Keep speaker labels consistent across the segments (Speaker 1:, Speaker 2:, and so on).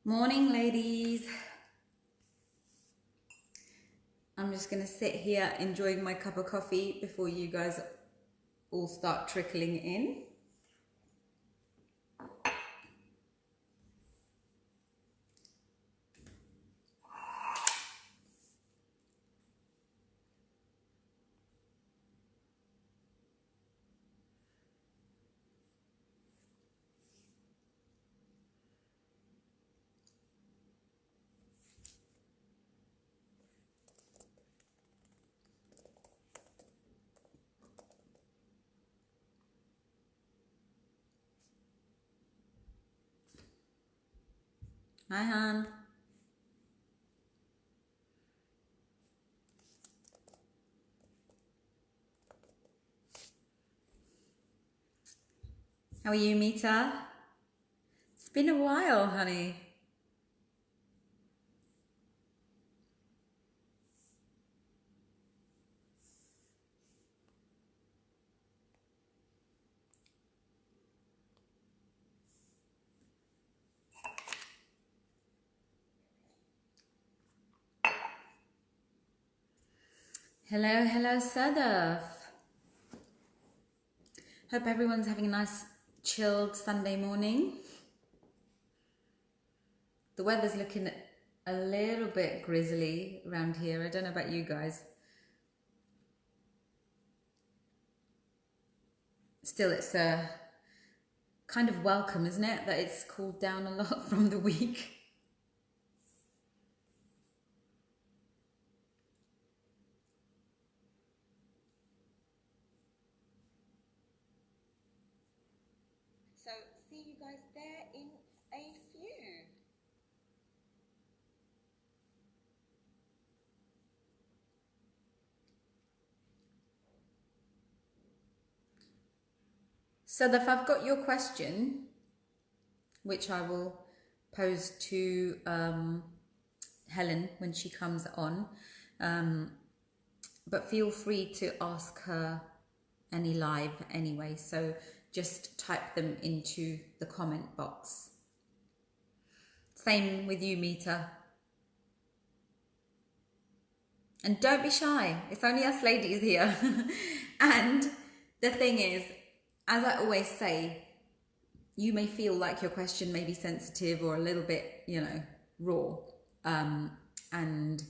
Speaker 1: Morning, ladies. I'm just going to sit here enjoying my cup of coffee before you guys all start trickling in. Hi, hon. How are you, Mita? It's been a while, honey. Hello, hello, Sadaf. Hope everyone's having a nice, chilled Sunday morning. The weather's looking a little bit grizzly around here. I don't know about you guys. Still, it's kind of welcome, isn't it, that it's cooled down a lot from the week. So, see you guys there in a few. So if I've got your question, which I will pose to Helen when she comes on, but feel free to ask her any live anyway, so just type them into the comment box. Same with you, Mita. And don't be shy, it's only us ladies here. And the thing is, as I always say, you may feel like your question may be sensitive or a little bit, raw, and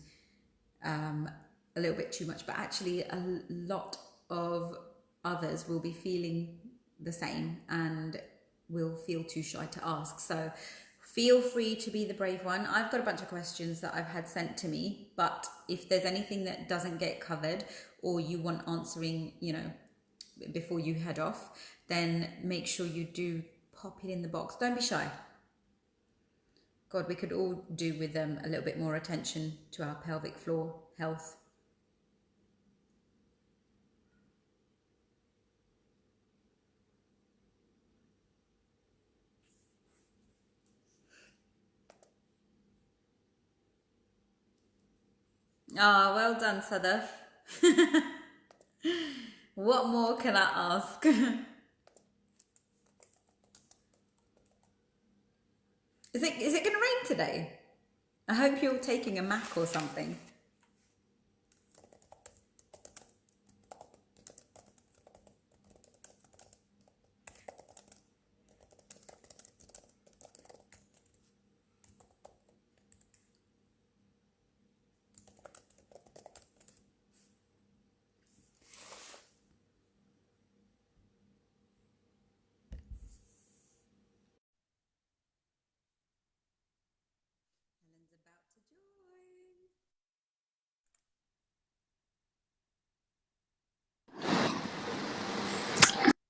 Speaker 1: a little bit too much, but actually a lot of others will be feeling the same and will feel too shy to ask. So feel free to be the brave one. I've got a bunch of questions that I've had sent to me, but if there's anything that doesn't get covered or you want answering, before you head off, then make sure you do pop it in the box. Don't be shy. God, we could all do with a little bit more attention to our pelvic floor health. Ah, well done, Sadaf. What more can I ask? Is it going to rain today? I hope you're taking a Mac or something. Helen's about to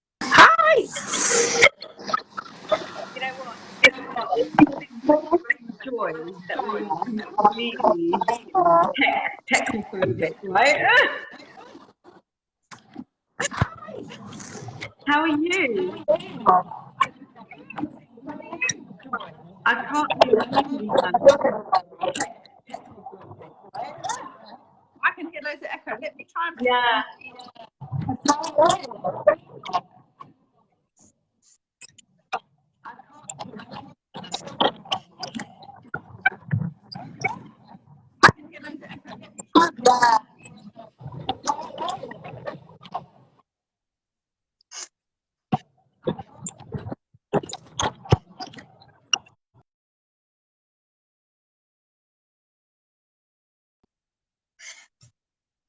Speaker 1: join.
Speaker 2: Hi! You know what? It's one of the joys that we are completely technically bit, right? How are you? I can't hear you, honey. I can hear loads of echo. Let me try and... Yeah.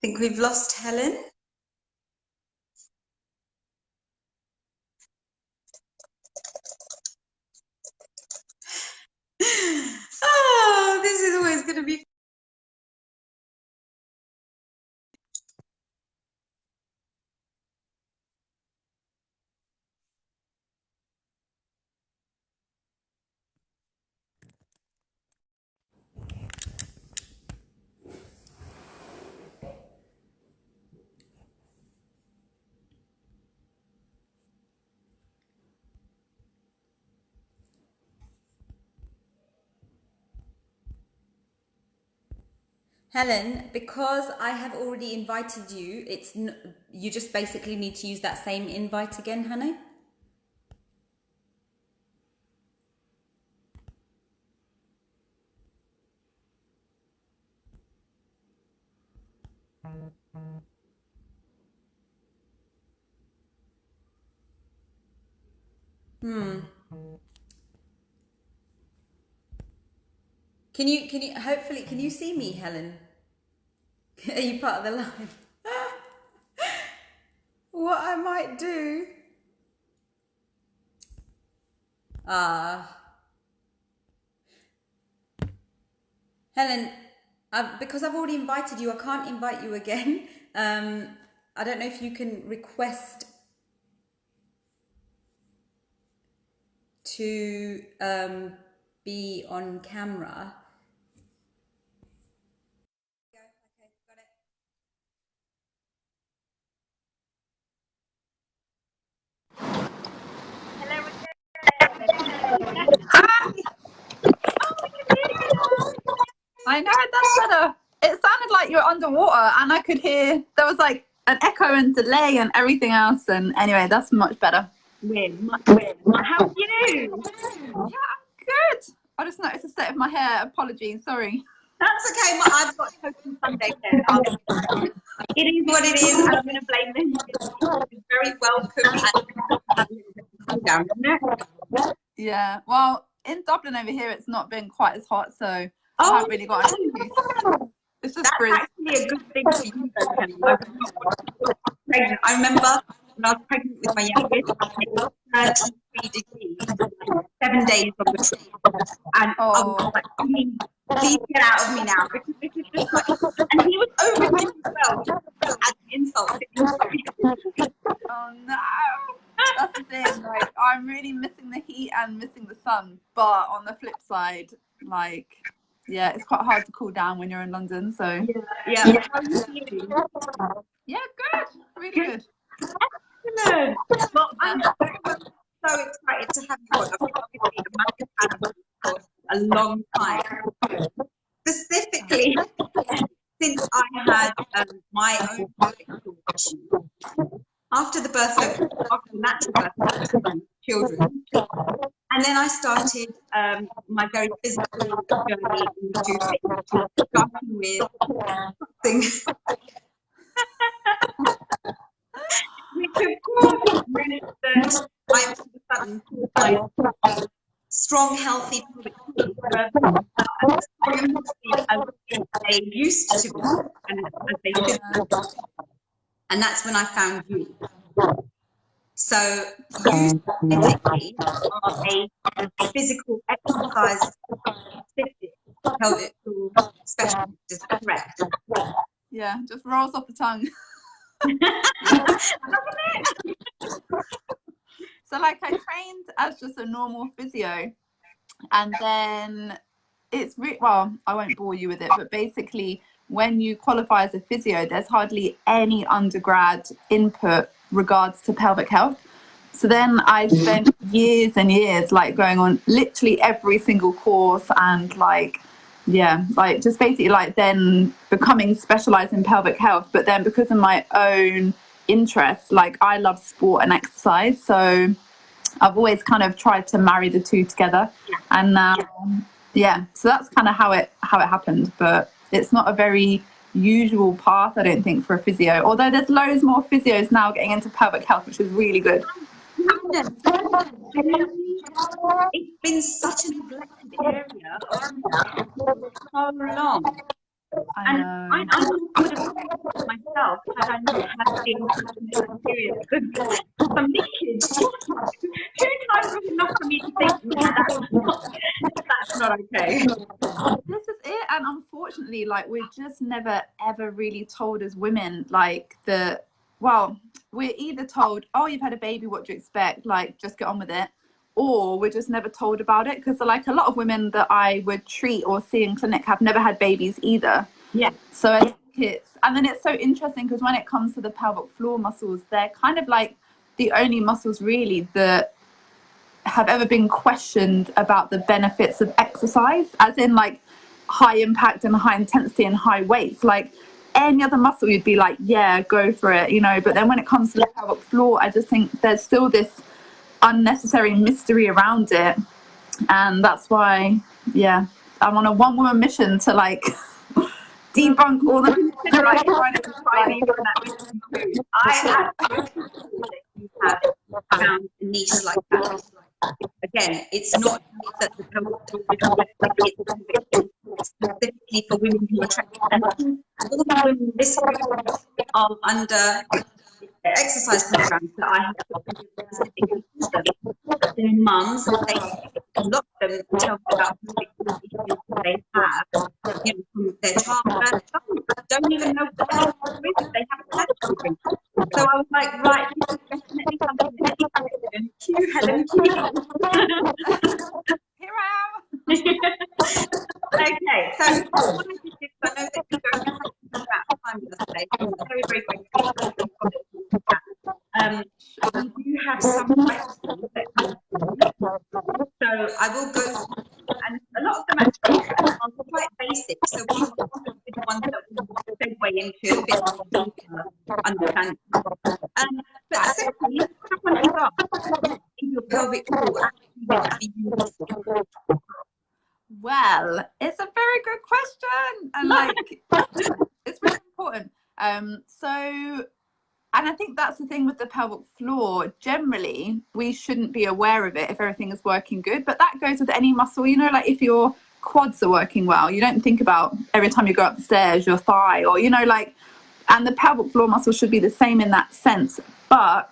Speaker 1: think we've lost Helen. Oh, this is always going to be. Helen, because I have already invited you, you just basically need to use that same invite again, Hannah. Can you hopefully can you see me, Helen? Are you part of the line? What I might do? Helen, because I've already invited you, I can't invite you again. I don't know if you can request to be on camera. Okay, got it.
Speaker 2: Hello again. Hi. Oh, we can hear you now. I know, that's better. It sounded like you were underwater, and I could hear there was like an echo and delay and everything else. And anyway, that's much better. Much better. How are you? Yeah, I'm good. I just noticed the state of my hair. Apologies, sorry. That's okay. I've got total Sunday hair. It is what it is. I'm going to blame them. It's very welcome. Yeah. Well, in Dublin over here, it's not been quite as hot, so I haven't really got an excuse. It's just that's actually a good thing for you, though, Penny. Pregnant. I remember when I was pregnant with my youngest, it was 33 degrees, 7 days on the trip. And I was like, please get out of me now, because this is just like, and he was overheating as well, just as an insult. Oh no. That's the thing, like, I'm really missing the heat and missing the sun, but on the flip side, like, yeah, it's quite hard to cool down when you're in London, so. Yeah. How are you feeling? Yeah, good. Really good. Excellent. Well, I'm so excited to have you on. I've been obviously a massive fan of you for a long time. Specifically, since I had my own pelvic issue. After the natural birth of children, and then I started my very physical journey into fitness, starting with things, which of course meant that I all of a sudden thought my strong, healthy pelvic as they used to be, and as they should be. And that's when I found you. So you specifically are a physical exercise pelvic specialist, is that correct? Yeah, just rolls off the tongue. So like I trained as just a normal physio, and then it's well, I won't bore you with it, but basically when you qualify as a physio, there's hardly any undergrad input regards to pelvic health. So then I spent years and years like going on literally every single course, and like, yeah, like just basically like then becoming specialized in pelvic health. But then because of my own interest, like I love sport and exercise, so I've always kind of tried to marry the two together. And now, yeah, so that's kind of how it happened. But it's not a very usual path, I don't think, for a physio, although there's loads more physios now getting into pelvic health, which is really good. It's been such a neglected area for so long. I know. I'm myself
Speaker 3: myself had I not had the unfortunate experience. Because for me, kids, 2 times was enough for me to think, yeah, that's not okay.
Speaker 2: This is it. And unfortunately, like, we're just never ever really told as women, like, we're either told, oh, you've had a baby, what do you expect, like, just get on with it, or we're just never told about it. Because like a lot of women that I would treat or see in clinic have never had babies either.
Speaker 3: Yeah.
Speaker 2: So I think and then it's so interesting because when it comes to the pelvic floor muscles, they're kind of like the only muscles really that have ever been questioned about the benefits of exercise, as in like high impact and high intensity and high weights. Like any other muscle you'd be like, yeah, go for it, you know. But then when it comes to the pelvic floor, I just think there's still this unnecessary mystery around it. And that's why, yeah, I'm on a one-woman mission to like debunk all the like, trying to try me for that.
Speaker 3: I have found a niche like that. Again, it's not that the pelvic floor it's specifically for women who are attracted. And all the women in this group are under exercise programs that I have specifically for them. Their mums, a lot of them tell me about the issues they have, you know, from their childbirth. Some don't even know what the hell they haven't had children. So I was like, right, this is definitely something that you can Helen Keeble.
Speaker 2: Here I am.
Speaker 3: Okay, so what I did is, I know that you don't have about time with us today. I'm very, very grateful. We do have some questions that come through. So I will go, and a lot of them actually are quite basic. So we will probably be the ones that will segue into a bit more deeper understanding. But simply, someone has asked, in your pelvic floor actually used?
Speaker 2: Well, it's a very good question, and like it's really important. And I think that's the thing with the pelvic floor. Generally, we shouldn't be aware of it if everything is working good. But that goes with any muscle. You know, like if your quads are working well, you don't think about every time you go up the stairs, your thigh, or, you know, like, and the pelvic floor muscle should be the same in that sense. But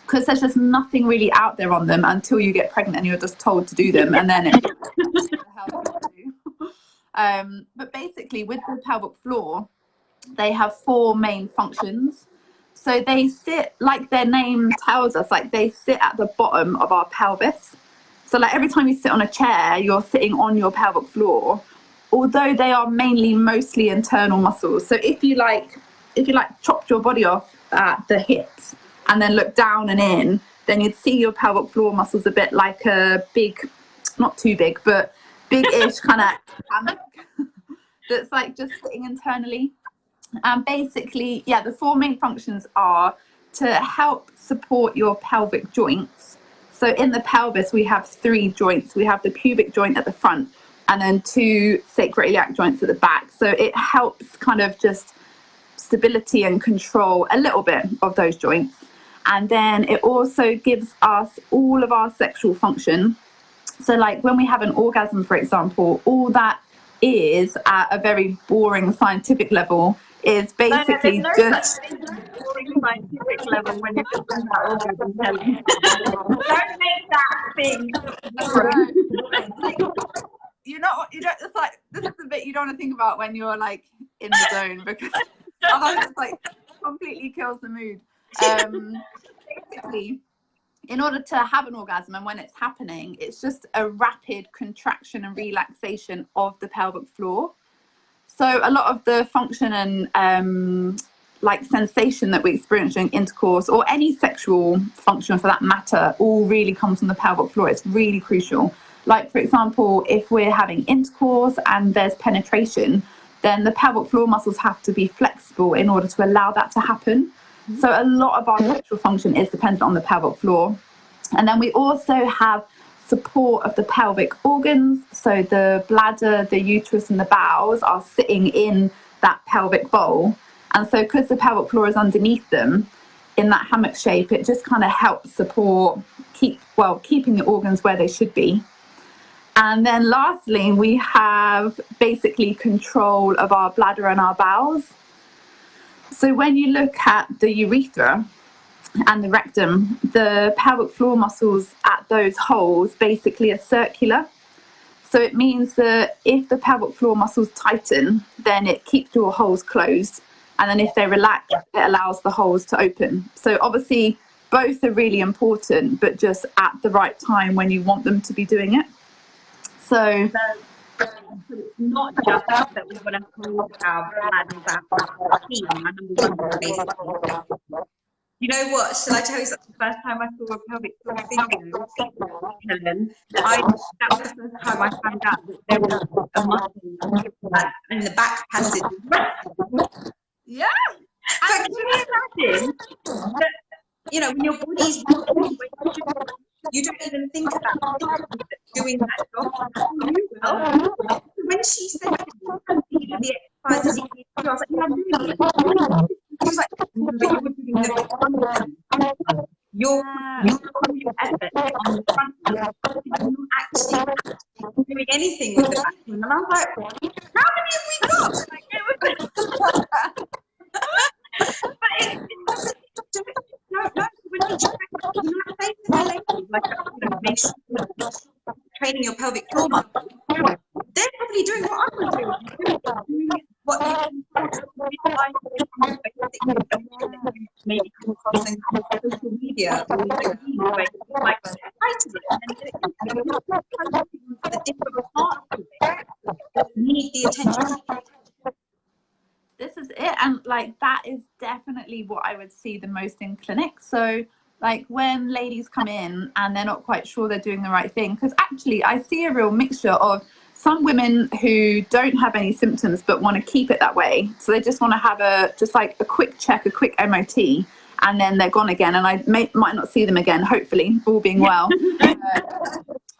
Speaker 2: because there's just nothing really out there on them until you get pregnant and you're just told to do them, and then it's but basically with the pelvic floor, they have 4 main functions. So they sit, like their name tells us, like they sit at the bottom of our pelvis. So like every time you sit on a chair, you're sitting on your pelvic floor, although they are mostly internal muscles. So if you chopped your body off at the hips and then look down and in, then you'd see your pelvic floor muscles a bit like a big, not too big, but big-ish kind of hammock that's like just sitting internally. And basically, yeah, the 4 main functions are to help support your pelvic joints. So in the pelvis, we have 3 joints. We have the pubic joint at the front and then 2 sacroiliac joints at the back. So it helps kind of just stability and control a little bit of those joints. And then it also gives us all of our sexual function. So like when we have an orgasm, for example, all that is at a very boring scientific level is basically just
Speaker 3: boring scientific level when you're just talking about orgasm. Don't make that thing.
Speaker 2: You know, it's like, this is the bit you don't want to think about when you're like in the zone, because otherwise it's like completely kills the mood. Basically, in order to have an orgasm, and when it's happening, it's just a rapid contraction and relaxation of the pelvic floor. So a lot of the function and like sensation that we experience during intercourse, or any sexual function for that matter, all really comes from the pelvic floor. It's really crucial. Like, for example, if we're having intercourse and there's penetration, then the pelvic floor muscles have to be flexible in order to allow that to happen. So a lot of our sexual function is dependent on the pelvic floor. And then we also have support of the pelvic organs. So the bladder, the uterus and the bowels are sitting in that pelvic bowl. And so because the pelvic floor is underneath them in that hammock shape, it just kind of helps support, keeping the organs where they should be. And then lastly, we have basically control of our bladder and our bowels. So when you look at the urethra and the rectum, the pelvic floor muscles at those holes basically are circular. So it means that if the pelvic floor muscles tighten, then it keeps your holes closed. And then if they relax, it allows the holes to open. So obviously both are really important, but just at the right time when you want them to be doing it. So
Speaker 3: it's not just that we want to hold our bladders out our team. I number one goal, basically. You know what? Shall I tell you something? The first time I saw a pelvic floor physio, Helen, that was the first time I found out that there was a muscle in the back passage.
Speaker 2: yeah.
Speaker 3: So can you imagine that, you know, when your body's you don't even think about doing that job. You will. So when she said to me, you do the exercises, I was like, yeah, I'm doing it. She was like, no, but you're doing the function. You're putting your effort on the front end. You're not actually doing anything with the back end. And I was like, how many have we got? Like, it was but no, when you check, you know, say to the ladies, like, you know, make sure you're training your pelvic floor muscle. They're probably doing what I'm doing. Doing what you can visualize maybe come across in social media or like writing it, and then the different parts of it that need the attention.
Speaker 2: This is it. And like that is definitely what I would see the most in clinics. So like when ladies come in and they're not quite sure they're doing the right thing, because actually I see a real mixture of some women who don't have any symptoms but want to keep it that way. So they just want to have a quick check, a quick MOT, and then they're gone again. And I might not see them again, hopefully, all being well.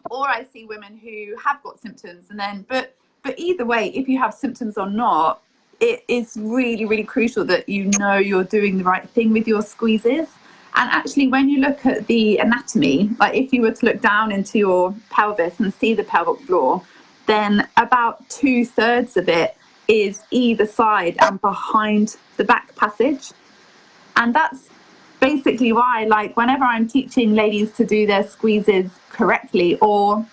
Speaker 2: Or I see women who have got symptoms and then, but either way, if you have symptoms or not, it is really, really crucial that you know you're doing the right thing with your squeezes. And actually, when you look at the anatomy, like if you were to look down into your pelvis and see the pelvic floor, then about 2/3 of it is either side and behind the back passage. And that's basically why, like, whenever I'm teaching ladies to do their squeezes correctly or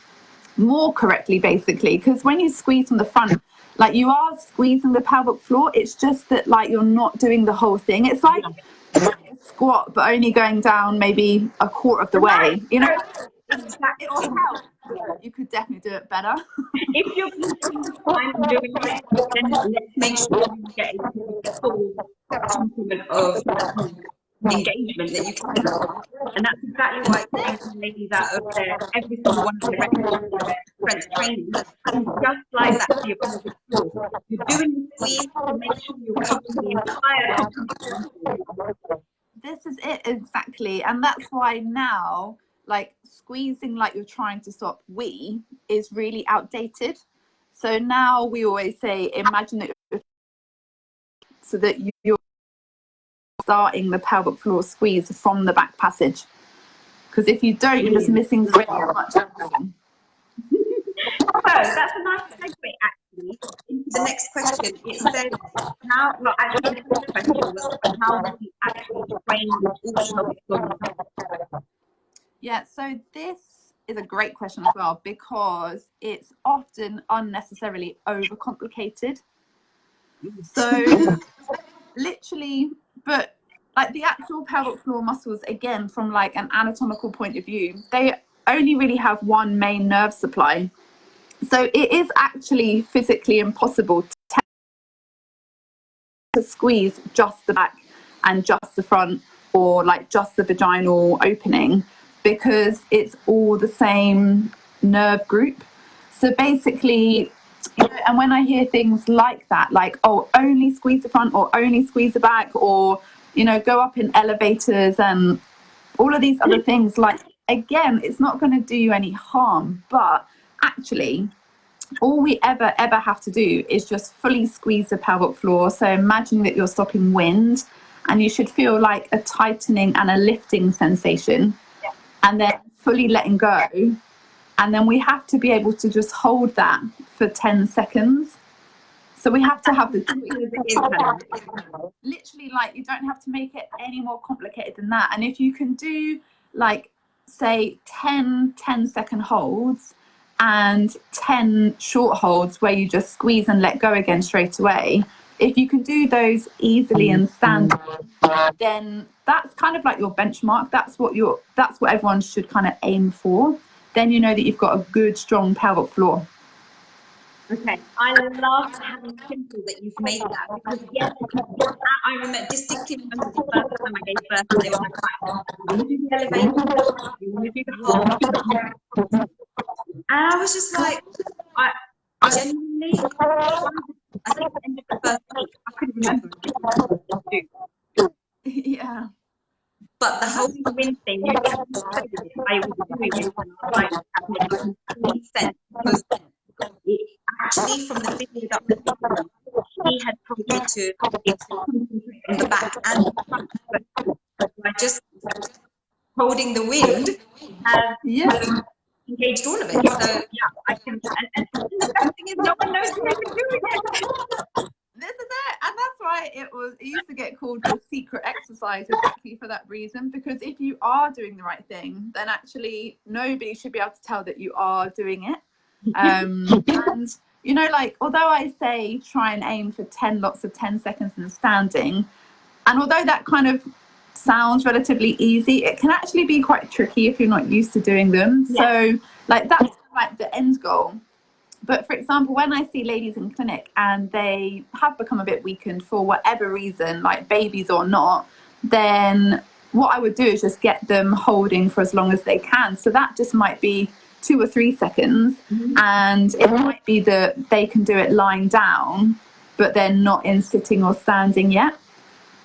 Speaker 2: more correctly, basically, because when you squeeze from the front, like you are squeezing the pelvic floor, it's just that like you're not doing the whole thing. It's like a squat but only going down maybe a quarter of the way, you know. It'll help. You could definitely do it better.
Speaker 3: If you're fine and doing it, then let's make sure you get a full complement of engagement that you can have. And that's exactly why it's taking ladies out of their every single one of their records, their strength training. And just like that for your pelvic floor. You're doing the squeeze to make sure you're covering the entire.
Speaker 2: This is it, exactly. And that's why now, like, squeezing like you're trying to stop wee is really outdated. So now we always say, imagine that so that you're starting the pelvic floor squeeze from the back passage. Because if you don't, you're just missing so much.
Speaker 3: So that's a nice segue, actually, into the next question. It says, how, well, actually, the first question was, how do we actually train all pelvic floor?
Speaker 2: Yeah, so this is a great question as well, because it's often unnecessarily overcomplicated. So literally, but like the actual pelvic floor muscles, again, from like an anatomical point of view, they only really have one main nerve supply. So it is actually physically impossible to squeeze just the back and just the front, or like just the vaginal opening, because it's all the same nerve group. So basically, you know, and when I hear things like that, like, oh, only squeeze the front or only squeeze the back, or, you know, go up in elevators and all of these other things, like, again, it's not going to do you any harm. But actually, all we ever have to do is just fully squeeze the pelvic floor. So imagine that you're stopping wind, and you should feel like a tightening and a lifting sensation, and then fully letting go. And then we have to be able to just hold that for 10 seconds. So we have to have the
Speaker 3: It is, Helen.
Speaker 2: literally, like, you don't have to make it any more complicated than that. And if you can do, like, say 10-second holds and 10 short holds where you just squeeze and let go again straight away, if you can do those easily and stand, then that's kind of like your benchmark. That's what everyone should kind of aim for. Then you know that you've got a good, strong pelvic floor.
Speaker 3: Okay, I love how simple that you've made that, because yes, I remember distinctly remember the first time I gave birth, and they were like, right, you want to do the elevator, you want to do the hold, and I was just like, I genuinely, I think at the end of the first week, I couldn't remember what to do.
Speaker 2: Yeah.
Speaker 3: But the holding the wind thing, you just said it, I was doing it, and I was like, that makes complete sense, because it actually, from the video that he had told me to concentrate on the back and the front, but by just holding the wind has engaged all of it. So yeah, I can. And the best thing is, no one knows who you're doing it.
Speaker 2: This is it, and that's why it used to get called the secret exercise, exactly for that reason. Because if you are doing the right thing, then actually nobody should be able to tell that you are doing it. And you know, like, although I say try and aim for 10 lots of 10 seconds in standing, and although that kind of sounds relatively easy, it can actually be quite tricky if you're not used to doing them. So like, that's like the end goal. But for example, when I see ladies in clinic and they have become a bit weakened for whatever reason, like babies or not, then what I would do is just get them holding for as long as they can. So that just might be 2 or 3 seconds, and it might be that they can do it lying down, but they're not in sitting or standing yet.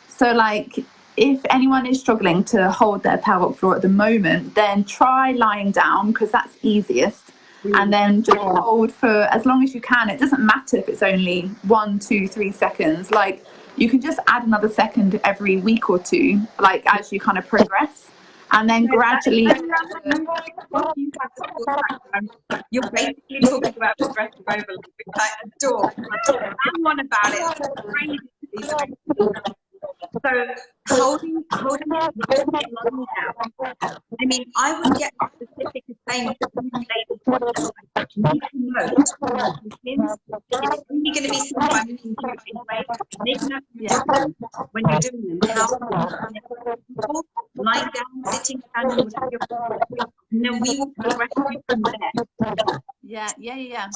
Speaker 2: So like, if anyone is struggling to hold their pelvic floor at the moment, then try lying down, because that's easiest. And then just hold for as long as you can. It doesn't matter if it's only 1, 2, 3 seconds. Like, you can just add another second every week or two, like, as you kind of progress. And then gradually...
Speaker 3: You're basically talking about progressive overload, which I adore. I'm on about it. It's crazy. So holding it lying down. I mean, I would get as specific as saying to ladies, you need to note it's only going to be something I'm going to do anyway. Make note when you're doing them, how lying down, sitting, standing, whatever you're doing, and then we will progress you from there.
Speaker 2: Yeah.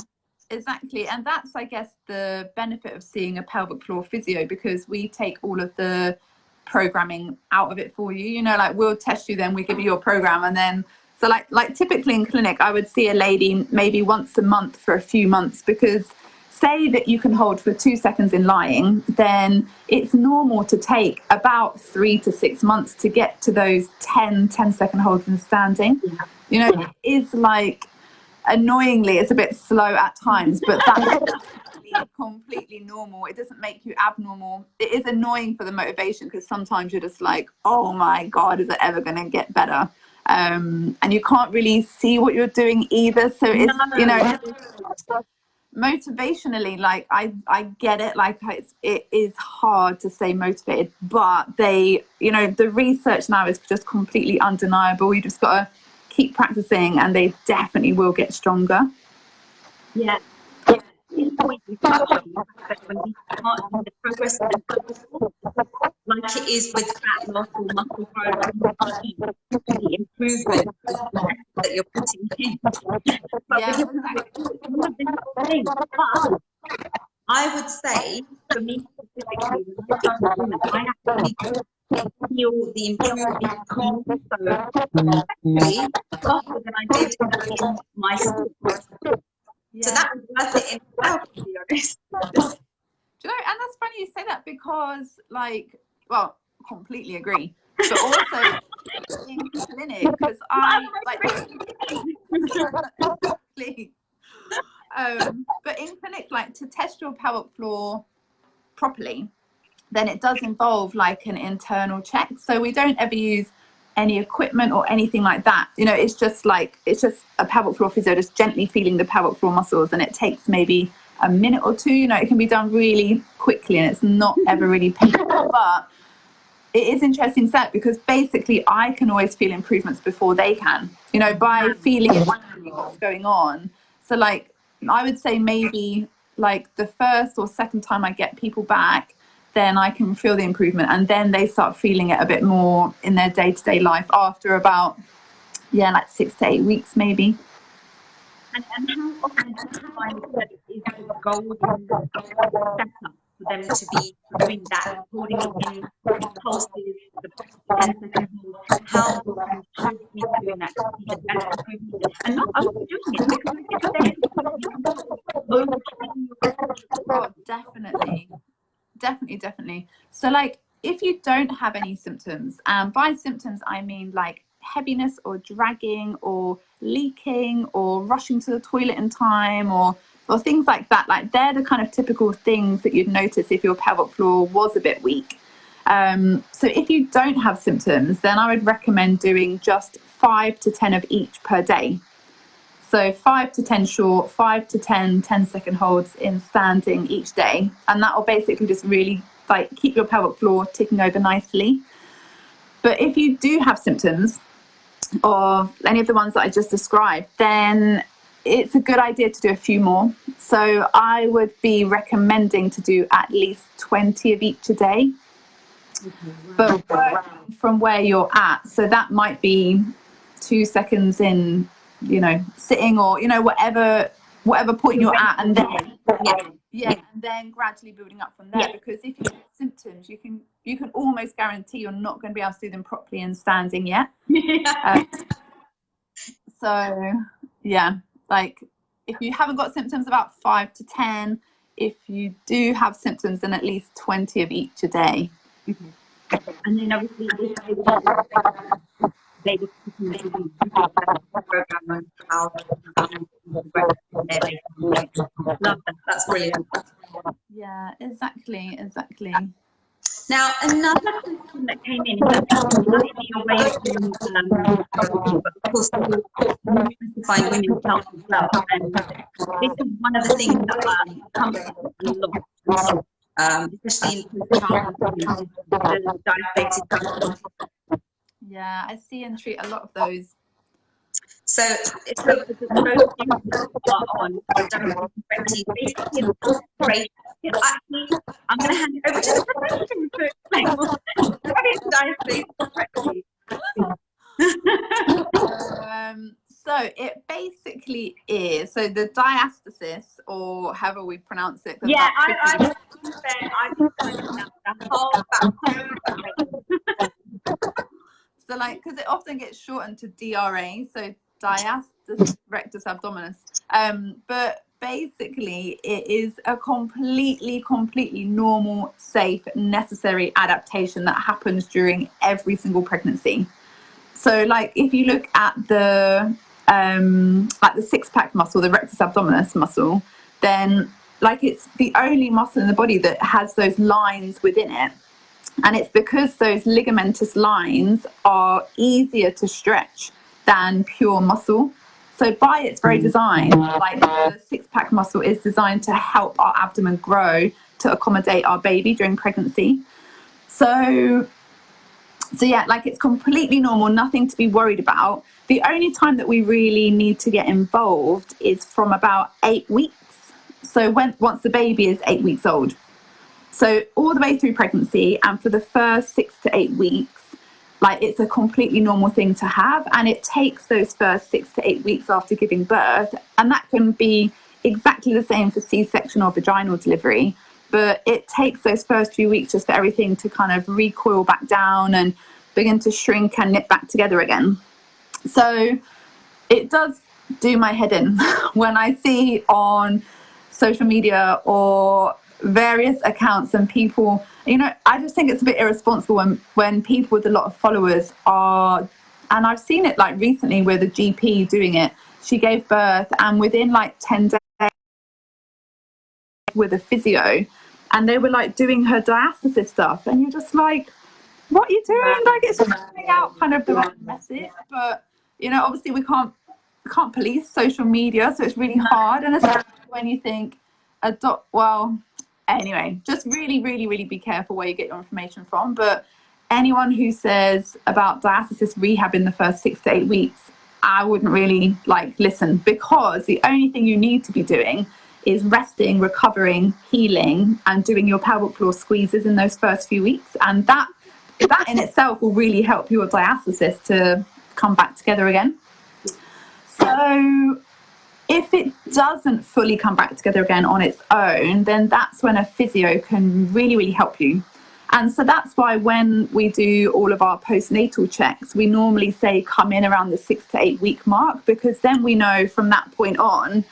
Speaker 2: Exactly. And that's, I guess, the benefit of seeing a pelvic floor physio, because we take all of the programming out of it for you. You know, like, we'll test you, then we give you your program, and then so like typically in clinic I would see a lady maybe once a month for a few months, because say that you can hold for 2 seconds in lying, then it's normal to take about 3 to 6 months to get to those 10-second holds in standing. You know, it is like, annoyingly, it's a bit slow at times, but that's completely normal. It doesn't make you abnormal. It is annoying for the motivation, because sometimes you're just like, oh my God, is it ever going to get better? And you can't really see what you're doing either. So it's, you know, motivationally, like, I get it. Like, it is hard to stay motivated, but they, you know, the research now is just completely undeniable. You just got to keep practicing, and they definitely will get stronger.
Speaker 3: Yeah. When we start the progress of the like it is with fat loss or muscle growth, the improvement that you're putting in. But I would say, for me specifically, I actually feel the improvement so faster than I did in my school. So that was worth it in itself, to be honest.
Speaker 2: Do you know, and that's funny you say that, because, like, well, completely agree. But also in clinic, because I like but in clinic, like, to test your pelvic floor properly, then it does involve like an internal check. So we don't ever use any equipment or anything like that. You know, it's just a pelvic floor physio just gently feeling the pelvic floor muscles, and it takes maybe a minute or two. You know, it can be done really quickly and it's not ever really painful. But it is interesting set because basically I can always feel improvements before they can, you know, by feeling what's going on. So like, I would say maybe like the first or second time I get people back, then I can feel the improvement, and then they start feeling it a bit more in their day-to-day life after about, like 6 to 8 weeks maybe.
Speaker 3: And how often do you find that it is the golden setup for them to be doing that, recording in pulses, the 10-second hold? How often should we be doing that to see the best improvement? And not overdoing it, because like you said,
Speaker 2: Oh, definitely. So like, if you don't have any symptoms, and by symptoms I mean like heaviness or dragging or leaking or rushing to the toilet in time or things like that, like they're the kind of typical things that you'd notice if your pelvic floor was a bit weak. So if you don't have symptoms, then I would recommend doing just 5 to 10 of each per day. So 5 to 10 short, 5 to 10 10-second holds in standing each day. And that will basically just really like keep your pelvic floor ticking over nicely. But if you do have symptoms of any of the ones that I just described, then it's a good idea to do a few more. So I would be recommending to do at least 20 of each a day. But from where you're at, so that might be 2 seconds in, you know, sitting or, you know, whatever point you're at, and then and then gradually building up from there. Because if you have symptoms, you can almost guarantee you're not going to be able to do them properly in standing yet. So like if you haven't got symptoms, about 5 to 10. If you do have symptoms, then at least 20 of each a day.
Speaker 3: And then obviously they program on how love that. That's brilliant.
Speaker 2: Yeah, exactly.
Speaker 3: Now, another question that came in is slightly away from, but of course, find women's health as well. And this is one of the things that comes up a lot, especially in post-natal, the diabetes.
Speaker 2: Yeah, I see and treat a lot of those.
Speaker 3: So it's those things that are on basically actually, I'm going to hand it over to the profession to explain what is diabetes correctly.
Speaker 2: So it basically is, so the diastasis, or however we pronounce it.
Speaker 3: Yeah, I pronounce the whole back.
Speaker 2: So like, because it often gets shortened to DRA, so diastasis rectus abdominis. But basically it is a completely normal, safe, necessary adaptation that happens during every single pregnancy. So like if you look at the six-pack muscle, the rectus abdominis muscle, then like it's the only muscle in the body that has those lines within it. And it's because those ligamentous lines are easier to stretch than pure muscle. So by its very design, like the six-pack muscle is designed to help our abdomen grow to accommodate our baby during pregnancy. So yeah, like it's completely normal, nothing to be worried about. The only time that we really need to get involved is from about 8 weeks. So once the baby is 8 weeks old. So all the way through pregnancy and for the first 6 to 8 weeks, like it's a completely normal thing to have. And it takes those first 6 to 8 weeks after giving birth. And that can be exactly the same for C-section or vaginal delivery. But it takes those first few weeks just for everything to kind of recoil back down and begin to shrink and knit back together again. So it does do my head in when I see on social media or various accounts and people, you know, I just think it's a bit irresponsible when people with a lot of followers are, and I've seen it like recently with a GP doing it. She gave birth and within like 10 days with a physio, and they were like doing her diastasis stuff, and you're just like, what are you doing? Like it's sending out kind of the right message, but you know, obviously we can't police social media, so it's really hard. And especially when you think well, anyway, just really, really, really be careful where you get your information from. But anyone who says about diastasis rehab in the first 6 to 8 weeks, I wouldn't really listen, because the only thing you need to be doing is resting, recovering, healing, and doing your pelvic floor squeezes in those first few weeks. And that in itself will really help your diastasis to come back together again. So if it doesn't fully come back together again on its own, then that's when a physio can really, really help you. And so that's why when we do all of our postnatal checks, we normally say come in around the 6 to 8 week mark, because then we know from that point on,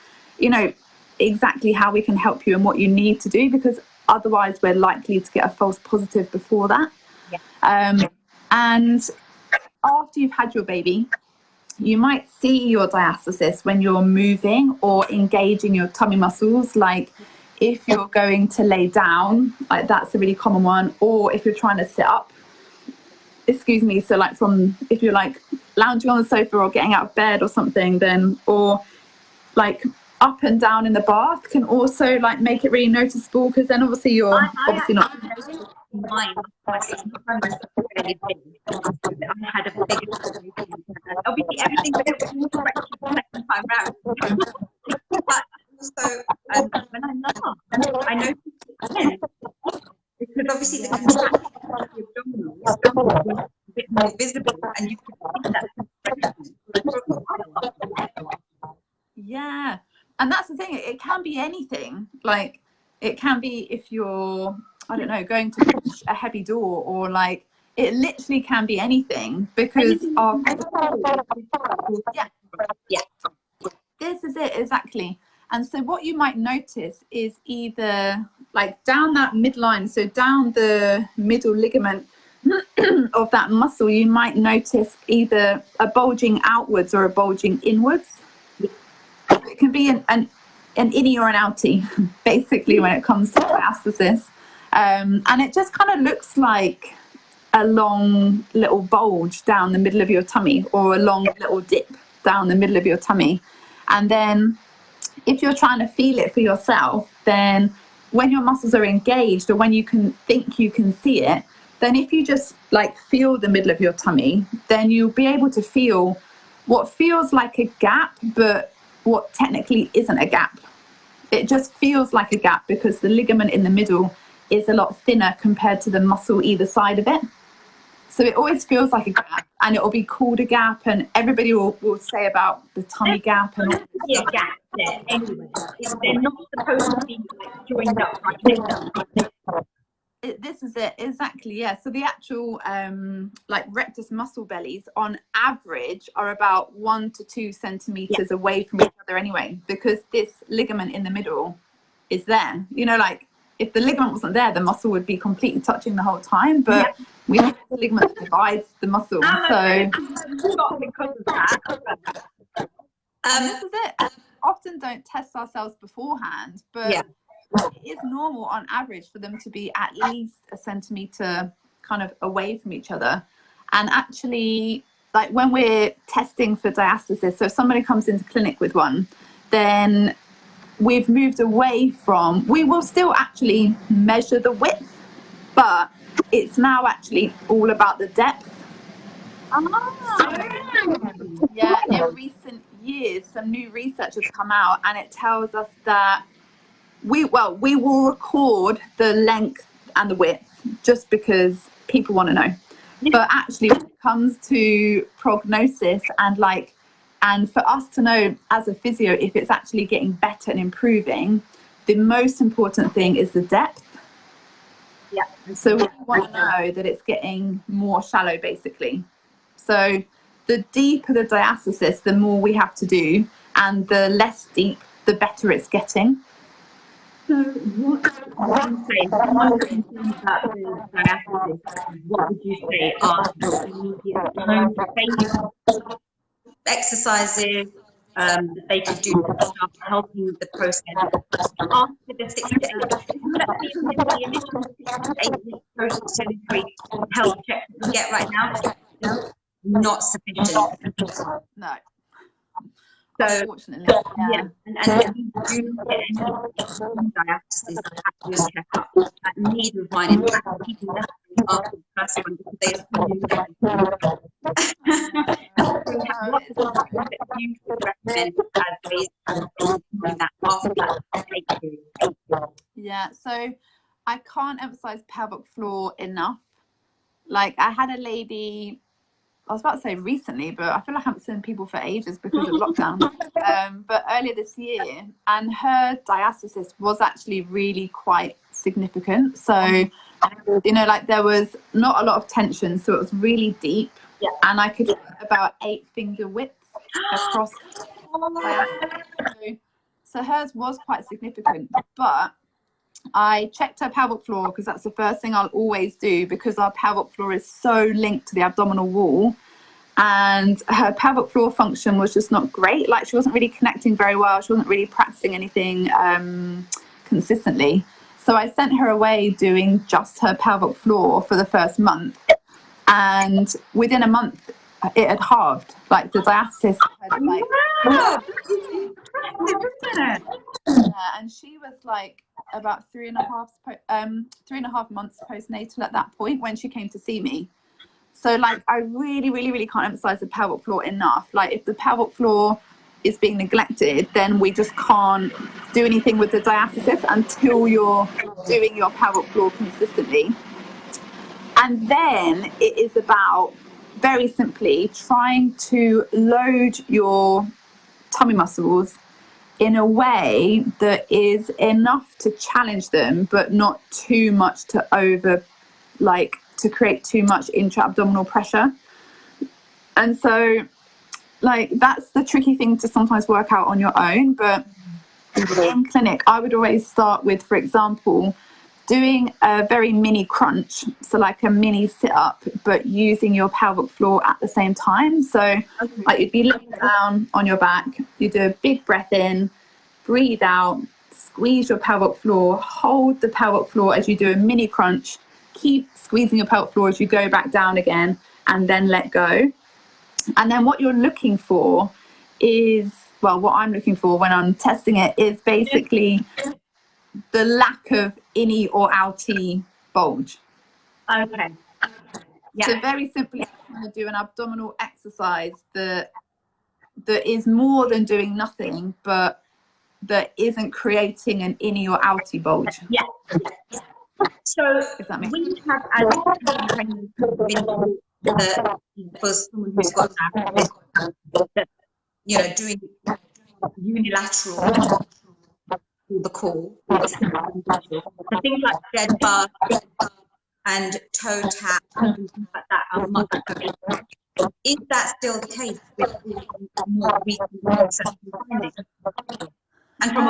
Speaker 2: exactly how we can help you and what you need to do, because otherwise we're likely to get a false positive before that. Yeah. And after you've had your baby, you might see your diastasis when you're moving or engaging your tummy muscles, like if you're going to lay down, that's a really common one, or if you're trying to sit up, so if you're lounging on the sofa or getting out of bed or something, then, or up and down in the bath can also make it really noticeable, because then obviously you're obviously not.
Speaker 3: Mine, I had a big, obviously everything was correct the second time round. But also, when I laugh, I noticed it again, because obviously the contraction of the abdominals was a bit more visible, and you could see that.
Speaker 2: Yeah, and that's the thing. It can be anything. It can be if you're, I don't know, going to push a heavy door, or it literally can be anything, because of
Speaker 3: yeah.
Speaker 2: This is it, exactly. And so what you might notice is either down that midline, so down the middle ligament of that muscle, you might notice either a bulging outwards or a bulging inwards. It can be an innie or an outie, basically, when it comes to diastasis. And it just kind of looks like a long little bulge down the middle of your tummy, or a long little dip down the middle of your tummy. And then if you're trying to feel it for yourself, then when your muscles are engaged, or when you can think you can see it, then if you just feel the middle of your tummy, then you'll be able to feel what feels like a gap, but what technically isn't a gap. It just feels like a gap because the ligament in the middle is a lot thinner compared to the muscle either side of it. So it always feels like a gap, and it will be called a gap, and everybody will say about the tummy gap. And
Speaker 3: a gap there anyway. They're not supposed to be joined up right next to
Speaker 2: this is it, exactly, yeah. So the actual rectus muscle bellies on average are about 1 to 2 centimeters away from each other anyway, because this ligament in the middle is there. If the ligament wasn't there, the muscle would be completely touching the whole time, but we have the ligament that divides the muscle. So
Speaker 3: because of that.
Speaker 2: This is it. Often don't test ourselves beforehand, but it is normal on average for them to be at least a centimeter kind of away from each other. And actually, when we're testing for diastasis, so if somebody comes into clinic with one, then we've moved away from, we will still actually measure the width, but it's now actually all about the depth. Yeah, in recent years, some new research has come out, and it tells us that we will record the length and the width just because people want to know. But actually, when it comes to prognosis and for us to know as a physio if it's actually getting better and improving, the most important thing is the depth.
Speaker 3: Yeah.
Speaker 2: So we want to know that it's getting more shallow, basically. So the deeper the diastasis, the more we have to do, and the less deep, the better it's getting.
Speaker 3: So what would you say, someone concerned about the diastasis, what would you say are the immediate home exercises that they could do to start helping the process after the 6 to 8 weeks? The initial 6 to 8 week post-delivery health check we get right now is not sufficient.
Speaker 2: No.
Speaker 3: So
Speaker 2: Unfortunately,
Speaker 3: yeah, and we do not get any diastasis at your checkup. Neither of mine, in fact, even necessarily after the first one, because they assume we have lots of things that usually recommend as ways of doing that after that take period.
Speaker 2: Yeah, so I can't emphasize pelvic floor enough. Like, I had a lady, I was about to say recently, but I feel like I haven't seen people for ages because of lockdown. But earlier this year, and her diastasis was actually really quite significant. So, you know, like there was not a lot of tension, so it was really deep.
Speaker 3: Yeah.
Speaker 2: And I could get about 8-finger width across diastasis. So hers was quite significant, but I checked her pelvic floor because that's the first thing I'll always do, because our pelvic floor is so linked to the abdominal wall, and her pelvic floor function was just not great. Like, she wasn't really connecting very well. She wasn't really practicing anything consistently. So I sent her away doing just her pelvic floor for the first month, and within a month it had halved. Like, the diastasis had like,
Speaker 3: wow, impressive, isn't it?
Speaker 2: yeah, and she was like about 3.5 months postnatal at that point when she came to see me. So like, I really, really, really can't emphasize the pelvic floor enough. Like, if the pelvic floor is being neglected, then we just can't do anything with the diastasis until you're doing your pelvic floor consistently. And then it is about, very simply, trying to load your tummy muscles in a way that is enough to challenge them, but not too much to to create too much intra-abdominal pressure. And so, like, that's the tricky thing to sometimes work out on your own. But in clinic, I would always start with, for example, doing a very mini crunch, so like a mini sit-up, but using your pelvic floor at the same time. So like, you'd be laying down on your back, you do a big breath in, breathe out, squeeze your pelvic floor, hold the pelvic floor as you do a mini crunch, keep squeezing your pelvic floor as you go back down again, and then let go. And then what you're looking for is, well, what I'm looking for when I'm testing it is basically the lack of innie or outie bulge.
Speaker 3: Okay. Yeah.
Speaker 2: So very simply, I'm going to do an abdominal exercise that is more than doing nothing, but that isn't creating an innie or outie bulge.
Speaker 3: Yeah. So we have, as for someone who's got that, you know, doing unilateral the call, the things like dead bug and toe tap and things like that are much better. Is that still the case with more recent research and findings? And from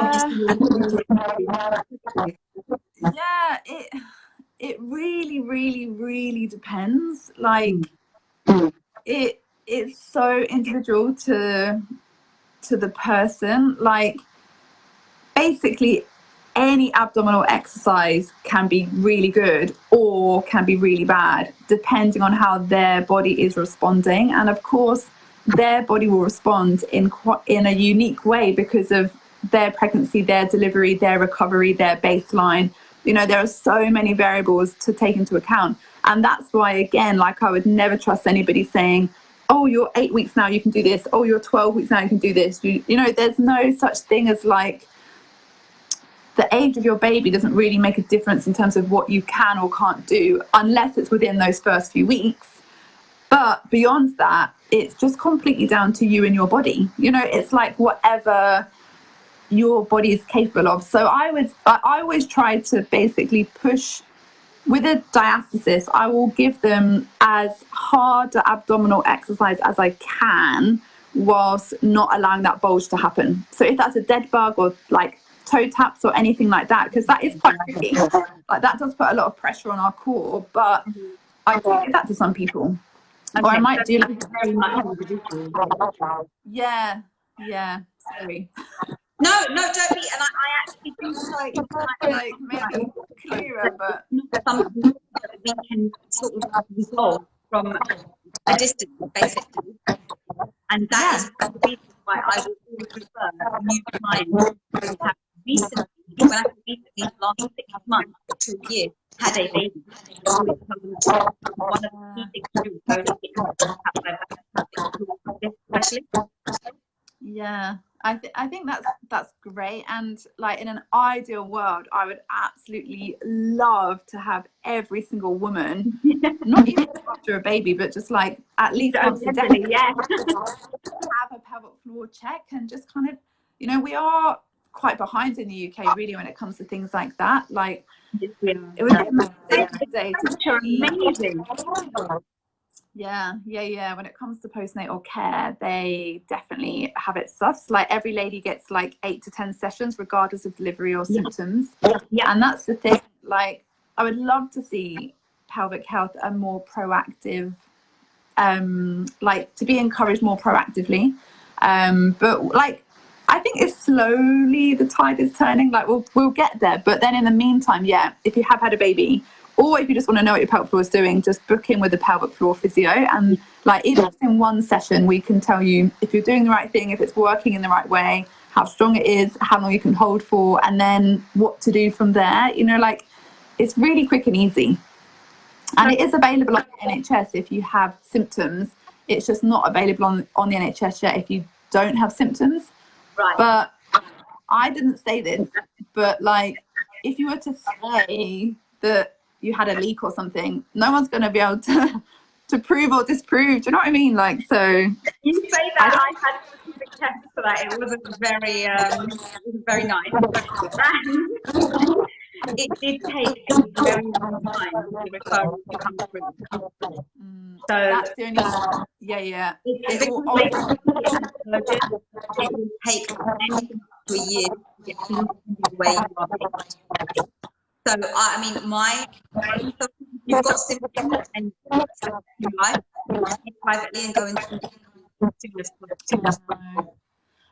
Speaker 2: yeah, it really, really, really depends. Like, it's so individual to the person. Like, basically, any abdominal exercise can be really good or can be really bad, depending on how their body is responding. And of course, their body will respond in a unique way because of their pregnancy, their delivery, their recovery, their baseline. You know, there are so many variables to take into account. And that's why, again, like, I would never trust anybody saying, oh, you're 8 weeks now, you can do this. Oh, you're 12 weeks now, you can do this. You know, there's no such thing as, like, the age of your baby doesn't really make a difference in terms of what you can or can't do, unless it's within those first few weeks. But beyond that, it's just completely down to you and your body. You know, it's like whatever your body is capable of. So I always try to basically push with a diastasis. I will give them as hard an abdominal exercise as I can, whilst not allowing that bulge to happen. So if that's a dead bug or like toe taps or anything like that, because that is quite tricky. Like, that does put a lot of pressure on our core, but I do give that to some people. Okay, or I might do like
Speaker 3: very much individual.
Speaker 2: Yeah, sorry.
Speaker 3: No, don't be. And I actually do
Speaker 2: like maybe clearer, but
Speaker 3: not something that we can sort of resolve from a distance, basically. And that is the reason why I will would refer new clients who have recently, when I say recently, the last 6 months to a year, had a baby. I always tell them to, one of the key things to do is go to get pelvic specialist.
Speaker 2: Yeah, I think that's great. And like in an ideal world, I would absolutely love to have every single woman, not even after a baby, but just like at least once a day, have a pelvic floor check and just kind of, you know, we are quite behind in the UK really when it comes to things like that. Like it was
Speaker 3: amazing.
Speaker 2: Yeah. When it comes to postnatal care, they definitely have it sussed. Like every lady gets like 8 to 10 sessions, regardless of delivery or symptoms. Yeah. And that's the thing. Like, I would love to see pelvic health a more proactive, like to be encouraged more proactively. But like, I think it's slowly the tide is turning. Like we'll get there. But then in the meantime, yeah, if you have had a baby, or if you just want to know what your pelvic floor is doing, just book in with a pelvic floor physio. And like even in one session, we can tell you if you're doing the right thing, if it's working in the right way, how strong it is, how long you can hold for, and then what to do from there. You know, like it's really quick and easy. And it is available on the NHS if you have symptoms. It's just not available on the NHS yet if you don't have symptoms.
Speaker 3: Right.
Speaker 2: But I didn't say this, but like if you were to say that you had a leak or something, no one's going to be able to prove or disprove. Do you know what I mean? Like, so
Speaker 3: you say that I had specific tests for that. It wasn't very nice. And it did take a very long time for the referral to come through. So
Speaker 2: that's the only
Speaker 3: it will take anything up to a year to get where you are. So I mean, so you've got symptoms and you life privately and going through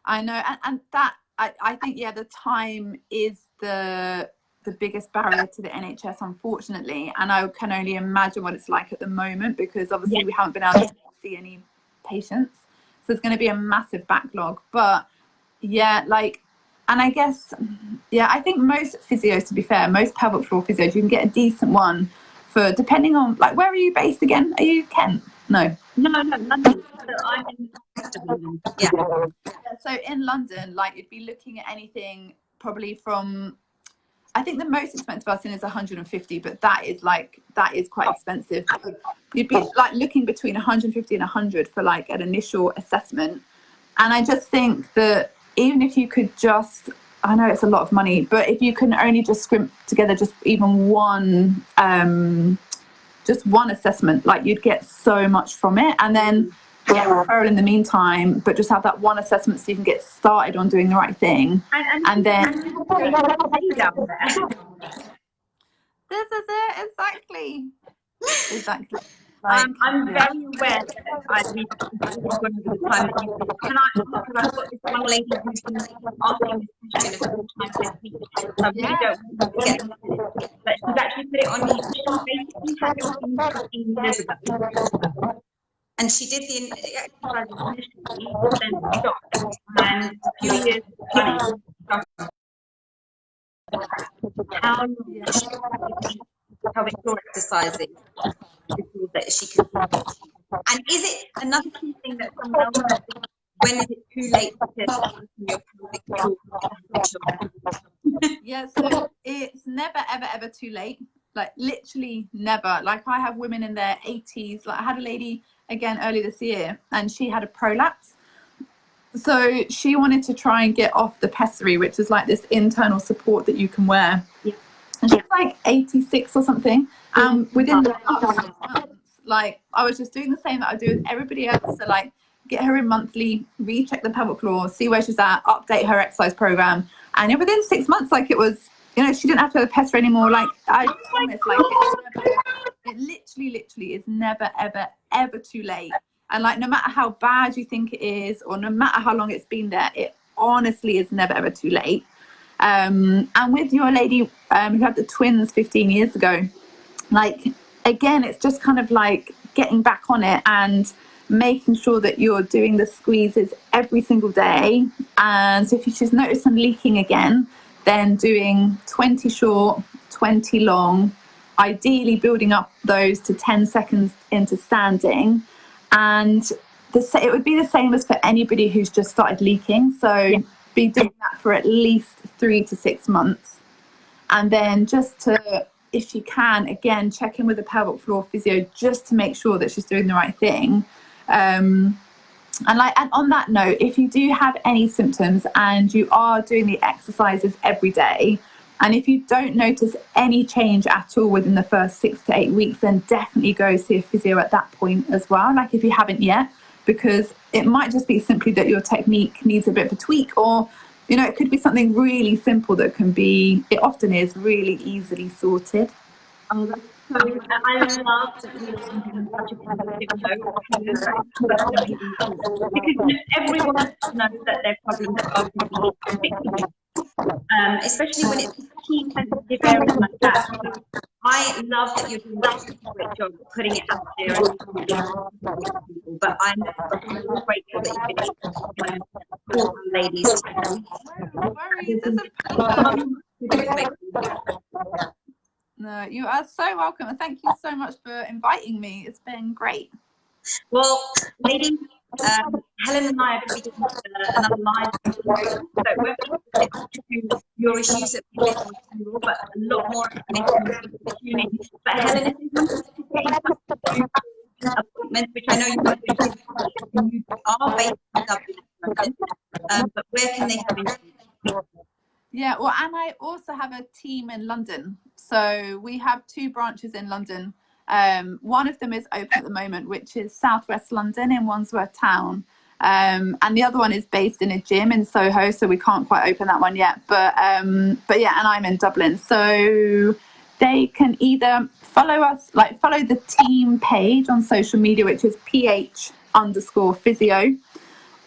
Speaker 2: I know, and that I think the time is the biggest barrier to the NHS, unfortunately, and I can only imagine what it's like at the moment because obviously we haven't been able to see any patients, so it's going to be a massive backlog. But and I guess I think most physios, to be fair, most pelvic floor physios, you can get a decent one for, depending on like, where are you based again? Are you Kent? No,
Speaker 3: London. So I'm in London. Yeah.
Speaker 2: So in London, like you'd be looking at anything probably from, I think the most expensive I've seen is 150, but that is quite expensive. You'd be like looking between 150 and 100 for like an initial assessment. And I just think that even if you could just, I know it's a lot of money, but if you can only just scrimp together just even one assessment, like you'd get so much from it. And then get referral in the meantime, but just have that one assessment so you can get started on doing the right thing. And then this is it, exactly.
Speaker 3: I'm very aware that I've been going over the time that you've been. Can I ask, because I've got this one lady who's been asking this question a couple of times this week, so I really don't want to get into it. But she's actually put it on the, she basically had it 15 years ago. And she did the exercise initially, then stopped, and a few years running, how pelvic floor exercises that she can do. And is it another key thing that someone else said, when is it too late to work your pelvic floor?
Speaker 2: Yeah, so it's never ever too late. Like literally never. Like I have women in their 80s. Like I had a lady again earlier this year and she had a prolapse. So she wanted to try and get off the pessary, which is like this internal support that you can wear. Yeah. And she was like 86 or something. Within the months, like I was just doing the same that I do with everybody else. So like get her in monthly, recheck the pelvic floor, see where she's at, update her exercise program. And within 6 months, like it was, you know, she didn't have to have a pessary anymore. Like I promise, like it literally is never ever too late. And like no matter how bad you think it is, or no matter how long it's been there, it honestly is never ever too late. And with your lady who had the twins 15 years ago, like again, it's just kind of like getting back on it and making sure that you're doing the squeezes every single day. And so if you just notice some leaking again, then doing 20 short, 20 long, ideally building up those to 10 seconds into standing. And it would be the same as for anybody who's just started leaking. So be doing that for at least 3 to 6 months. And then just to, if you can, again, check in with the pelvic floor physio just to make sure that she's doing the right thing. And on that note, if you do have any symptoms and you are doing the exercises every day, and if you don't notice any change at all within the first 6 to 8 weeks, then definitely go see a physio at that point as well, like if you haven't yet, because it might just be simply that your technique needs a bit of a tweak, or, you know, it could be something really simple that can be, it often is, really easily sorted.
Speaker 3: Oh, that's so good. I love that you're on such a positive note, because everyone knows that their problems are fixable, especially when it's key sensitive areas like that. So I love that you're doing such a great job putting it out there. But I'm so grateful that you've been able to support ladies.
Speaker 2: No worries, it's a pleasure. No, you are so welcome, and thank you so much for inviting me. It's been great.
Speaker 3: Well, ladies, Helen and I are going to be doing another live, so it won't be to your issues that we did with, but a lot more information. But Helen, if you want to get in touch with appointments, which I know you want to do, you are based in Dublin, but where can they come in?
Speaker 2: Yeah, well, and I also have a team in London. So we have 2 branches in London. One of them is open at the moment, which is Southwest London in Wandsworth Town. And the other one is based in a gym in Soho, so we can't quite open that one yet. But yeah, and I'm in Dublin. So they can either follow us, like follow the team page on social media, which is PH_physio,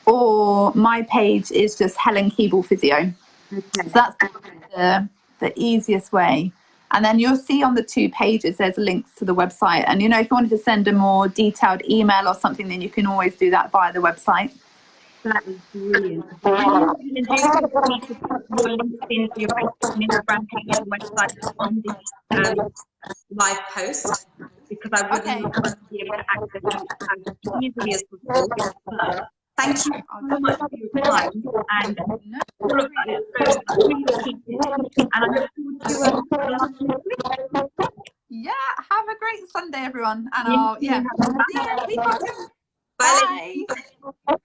Speaker 2: or my page is just Helen Keeble Physio. So that's the easiest way. And then you'll see on the 2 pages there's links to the website. And, you know, if you wanted to send a more detailed email or something, then you can always do that via the website.
Speaker 3: That is brilliant. And you can do your LinkedIn, your Facebook and Instagram page and website on this live post, because I would love to be able to access it as easily as possible. But thank you so much for your time and all of that. So I really appreciate it. And I look forward to
Speaker 2: yeah, have a great Sunday, everyone. And I'll see you.
Speaker 3: Bye. Bye.